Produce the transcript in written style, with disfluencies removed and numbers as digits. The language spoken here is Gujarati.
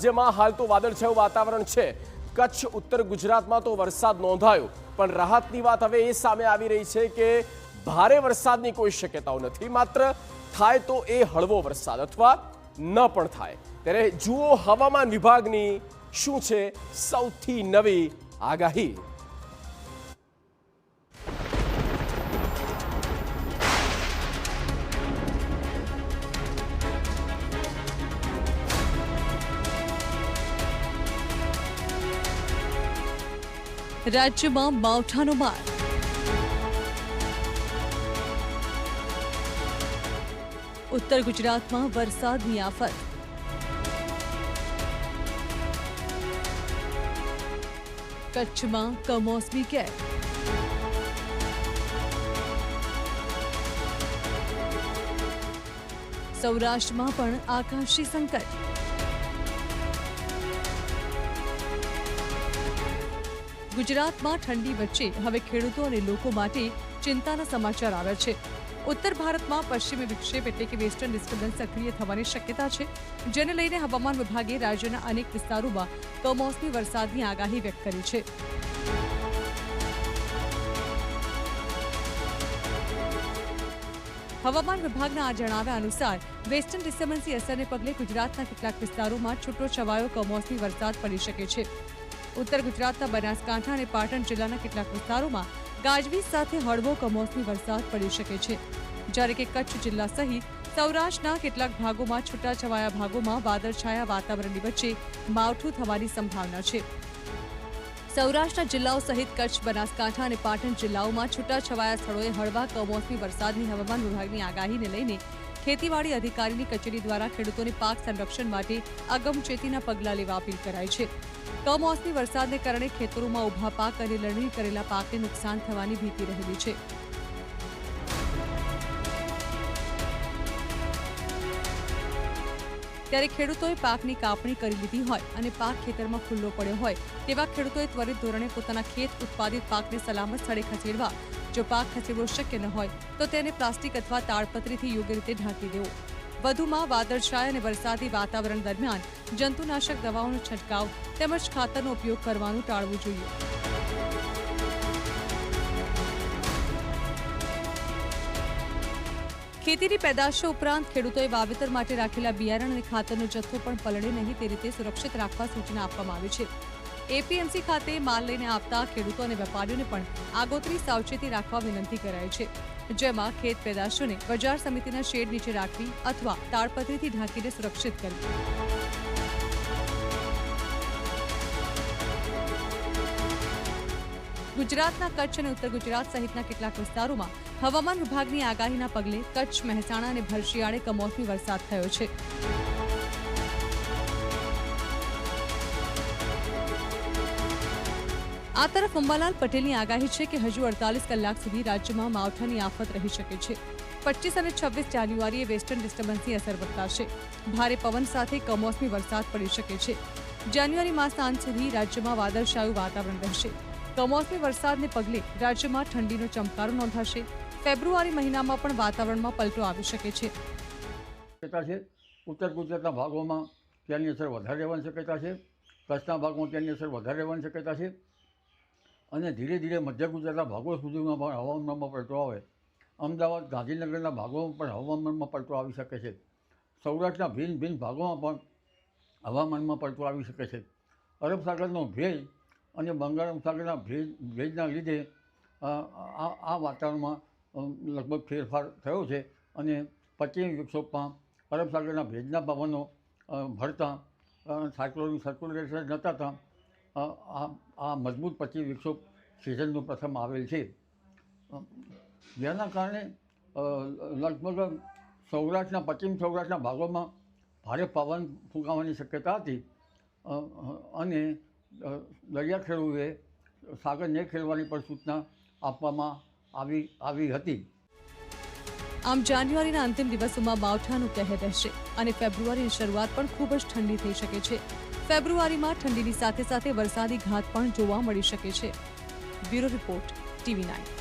રાજ્યમાં હાલ તો વાદળછાયું વાતાવરણ છે। કચ્છ ઉત્તર ગુજરાતમાં તો વરસાદ નોંધાયો, પણ રાહતની વાત હવે એ સામે આવી રહી છે કે ભારે વરસાદની કોઈ શક્યતાઓ નથી, માત્ર થાય તો એ હળવો વરસાદ અથવા ન પણ થાય। ત્યારે જુઓ હવામાન વિભાગની શું છે સૌથી નવી આગાહી। રાજ્યમાં માવઠાનો માર। ઉત્તર ગુજરાતમાં વરસાદની આફત। કચ્છમાં કમોસમી કેર। સૌરાષ્ટ્રમાં પણ આકાશી સંકટ। ગુજરાતમાં ઠંડી વચ્ચે હવે ખેડૂતો અને લોકો માટે ચિંતાના સમાચાર આવ્યા છે। ઉત્તર ભારતમાં પશ્ચિમી વિક્ષેપ એટલે કે વેસ્ટર્ન ડિસ્ટર્બન્સ સક્રિય થવાની શક્યતા છે, જેને લઈને હવામાન વિભાગે રાજ્યના અનેક વિસ્તારોમાં કમોસમી વરસાદની આગાહી વ્યક્ત કરી છે। હવામાન વિભાગના આ જણાવ્યા અનુસાર વેસ્ટર્ન ડિસ્ટર્બન્સની અસરને પગલે ગુજરાતના કેટલાક વિસ્તારોમાં છૂટો છવાયો કમોસમી વરસાદ પડી શકે છે। ઉત્તર ગુજરાતના બનાસકાંઠા અને પાટણ જિલ્લાના કેટલાક વિસ્તારોમાં ગાજવીજ સાથે હળવો કમોસમી વરસાદ પડી શકે છે, જ્યારે કે કચ્છ જિલ્લા સહિત સૌરાષ્ટ્રના કેટલાક ભાગોમાં છૂટાછવાયા ભાગોમાં વાદળછાયા વાતાવરણની વચ્ચે માવઠું થવાની સંભાવના છે। સૌરાષ્ટ્રના જિલ્લાઓ સહિત કચ્છ, બનાસકાંઠા અને પાટણ જિલ્લાઓમાં છૂટાછવાયા સ્થળોએ હળવા કમોસમી વરસાદની હવામાન વિભાગની આગાહીને લઈને ખેતીવાડી અધિકારીની કચેરી દ્વારા ખેડૂતોને પાક સંરક્ષણ માટે અગમચેતીના પગલાં લેવા અપીલ કરાઈ છે। કમોસમી વરસાદને કારણે ખેતરોમાં ઉભા પાક અને લણણી કરેલા પાકને નુકસાન થવાની ભીતિ રહેલી છે। ત્યારે ખેડૂતોએ પાકની કાપણી કરી લીધી હોય અને પાક ખેતરમાં ખુલ્લો પડ્યો હોય તેવા ખેડૂતોએ ત્વરિત ધોરણે પોતાના ખેત ઉત્પાદિત પાકને સલામત સ્થળે ખસેડવા। જો પાક ખસેડવો શક્ય ન હોય તો તેને પ્લાસ્ટિક અથવા તાડપત્રીથી યોગ્ય રીતે ઢાંકી દેવો। વધુમાં વાદળછાયા અને વરસાદી વાતાવરણ દરમિયાન જંતુનાશક દવાઓનો છંટકાવ તેમજ ખાતરનો ઉપયોગ કરવાનું ટાળવું જોઈએ। ખેતીની પેદાશો ઉપરાંત ખેડૂતોએ વાવેતર માટે રાખેલા બિયારણ અને ખાતરનો જથ્થો પણ પલળે નહીં તે રીતે સુરક્ષિત રાખવા સૂચના આપવામાં આવી છે। એપીએમસી ખાતે માલ લઈને આવતા ખેડૂતો અને વેપારીઓને પણ આગોતરી સાવચેતી રાખવા વિનંતી કરાઈ છે, જેમાં ખેત પેદાશોને બજાર સમિતિના શેડ નીચે રાખવી અથવા તાડપત્રીથી ઢાંકીને સુરક્ષિત કરવી। ગુજરાતના કચ્છ અને ઉત્તર ગુજરાત સહિતના કેટલાક વિસ્તારોમાં હવામાન વિભાગની આગાહીના પગલે કચ્છ, મહેસાણા અને ભરશિયાળે કમોસમી વરસાદ થયો છે। આ તરફ અંબાલાલ પટેલની આગાહી છે કે હજુ 48 કલાક સુધી રાજ્યમાં માવઠાની આફત રહી શકે છે। 25 અને 26 જાન્યુઆરીએ વેસ્ટર્ન ડિસ્ટર્બન્સની અસર વર્તાશે। ભારે પવન સાથે કમોસમી વરસાદ પડી શકે છે। જાન્યુઆરી માસના અંત સુધી રાજ્યમાં વાદળછાયું વાતાવરણ રહેશે। કમોસમી વરસાદને પગલે રાજ્યમાં ઠંડીનો ચમકારો નોંધાશે। ફેબ્રુઆરી મહિનામાં પણ વાતાવરણમાં પલટો આવી શકે છે। ઉત્તર ગુજરાતના ભાગોમાં તેની અસર વધારે રહેવાની શક્યતા છે। કચ્છના ભાગમાં તેની અસર વધારે રહેવાની શક્યતા છે અને ધીરે ધીરે મધ્ય ગુજરાતના ભાગો સુધીમાં પણ હવામાનમાં પલટો આવે। અમદાવાદ, ગાંધીનગરના ભાગોમાં પણ હવામાનમાં પલટો આવી શકે છે। સૌરાષ્ટ્રના ભિન્ન ભિન્ન ભાગોમાં પણ હવામાનમાં પલટો આવી શકે છે। અરબ સાગરનો ભેજ અને બંગાળ સાગરના ભેજના લીધે આ વાતાવરણમાં લગભગ ફેરફાર થયો છે અને પશ્ચિમી વિક્ષોભમાં અરબ સાગરના ભેજના પવનો ભળતા સાયક્લોનિક સર્ક્યુલેશન નતાતા આ મજબૂત પશ્ચિમ વિક્ષોભ સિઝનનું પ્રથમ આવેલ છે, જેના કારણે લગભગ સૌરાષ્ટ્રના પશ્ચિમ સૌરાષ્ટ્રના ભાગોમાં ભારે પવન ફૂંકાવાની શક્યતા હતી અને દરિયા ખેડૂતોએ સાગર ન ખેડવાની પણ સૂચના આપવામાં આવી હતી। આમ જાન્યુઆરીના અંતિમ દિવસોમાં માવઠાનું કહેર રહેશે અને ફેબ્રુઆરીની શરૂઆત પણ ખૂબ જ ઠંડી થઈ શકે છે। ફેબ્રુઆરીમાં ઠંડીની સાથે સાથે વરસાદી ઘાત પણ જોવા મળી શકે છે। Bureau report, TV9।